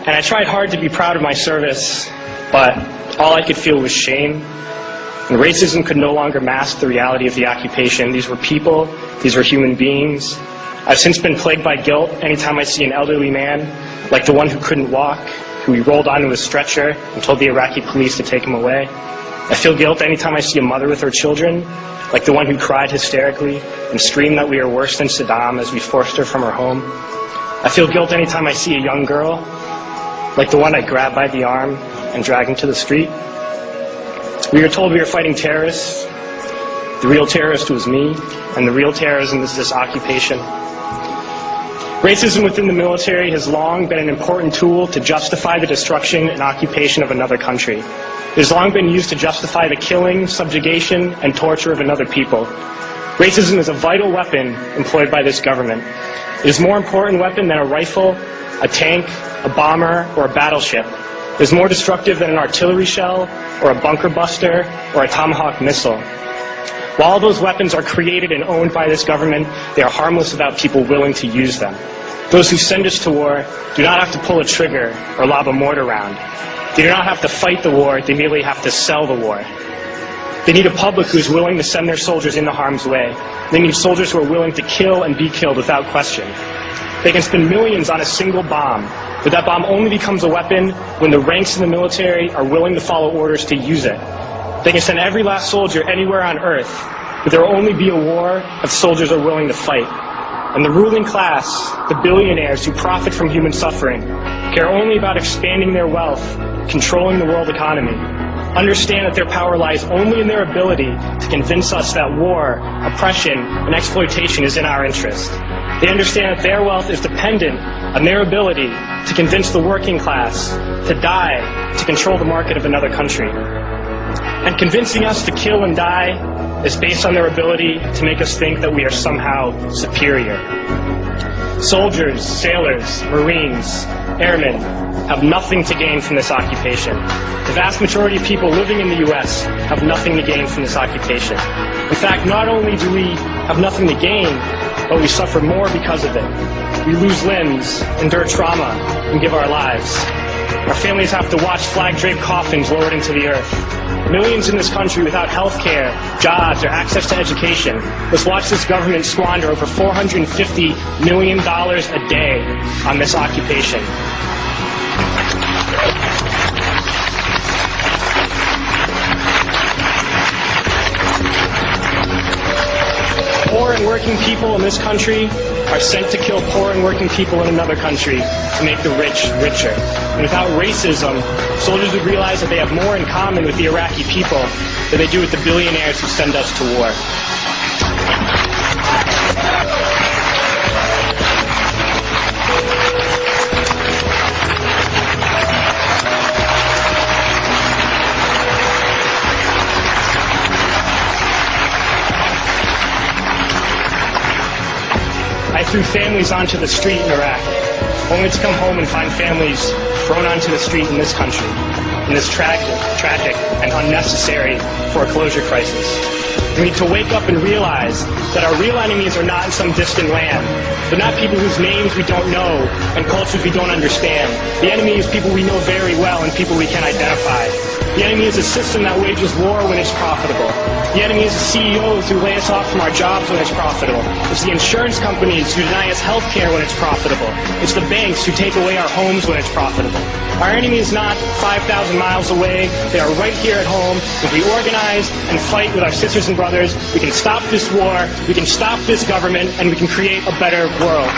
And I tried hard to be proud of my service, but all I could feel was shame. And racism could no longer mask the reality of the occupation. These were people, these were human beings. I've since been plagued by guilt anytime I see an elderly man, like the one who couldn't walk, who we rolled onto a stretcher and told the Iraqi police to take him away. I feel guilt anytime I see a mother with her children, like the one who cried hysterically and screamed that we are worse than Saddam as we forced her from her home. I feel guilt anytime I see a young girl, like the one I grabbed by the arm and dragged into the street. We were told we were fighting terrorists. The real terrorist was me, and the real terrorism is this occupation. Racism within the military has long been an important tool to justify the destruction and occupation of another country. It has long been used to justify the killing, subjugation, and torture of another people. Racism is a vital weapon employed by this government. It is a more important weapon than a rifle, a tank, a bomber, or a battleship. It is more destructive than an artillery shell, or a bunker buster, or a Tomahawk missile. While all those weapons are created and owned by this government, they are harmless without people willing to use them. Those who send us to war do not have to pull a trigger or lob a mortar round. They do not have to fight the war, they merely have to sell the war. They need a public who is willing to send their soldiers into harm's way. They need soldiers who are willing to kill and be killed without question. They can spend millions on a single bomb, but that bomb only becomes a weapon when the ranks in the military are willing to follow orders to use it. They can send every last soldier anywhere on earth, but there will only be a war if soldiers are willing to fight. And the ruling class, the billionaires who profit from human suffering, care only about expanding their wealth, controlling the world economy. Understand that their power lies only in their ability to convince us that war, oppression, and exploitation is in our interest. They understand that their wealth is dependent on their ability to convince the working class to die to control the market of another country. And convincing us to kill and die is based on their ability to make us think that we are somehow superior. Soldiers, sailors, Marines, airmen have nothing to gain from this occupation. The vast majority of people living in the U.S. have nothing to gain from this occupation. In fact, not only do we have nothing to gain, but we suffer more because of it. We lose limbs, endure trauma, and give our lives. Our families have to watch flag-draped coffins lowered into the earth. Millions in this country without health care, jobs, or access to education must watch this government squander over $450 million a day on this occupation. Poor and working people in this country are sent to kill poor and working people in another country to make the rich richer. And without racism, soldiers would realize that they have more in common with the Iraqi people than they do with the billionaires who send us to war. I threw families onto the street in Iraq, only to come home and find families thrown onto the street in this country, in this tragic and unnecessary foreclosure crisis. We need to wake up and realize that our real enemies are not in some distant land. They're not people whose names we don't know and cultures we don't understand. The enemy is people we know very well and people we can identify. The enemy is a system that wages war when it's profitable. The enemy is the CEOs who lay us off from our jobs when it's profitable. It's the insurance companies who deny us health care when it's profitable. It's the banks who take away our homes when it's profitable. Our enemy is not 5,000 miles away. They are right here at home. If we organize and fight with our sisters and brothers, we can stop this war, we can stop this government, and we can create a better world.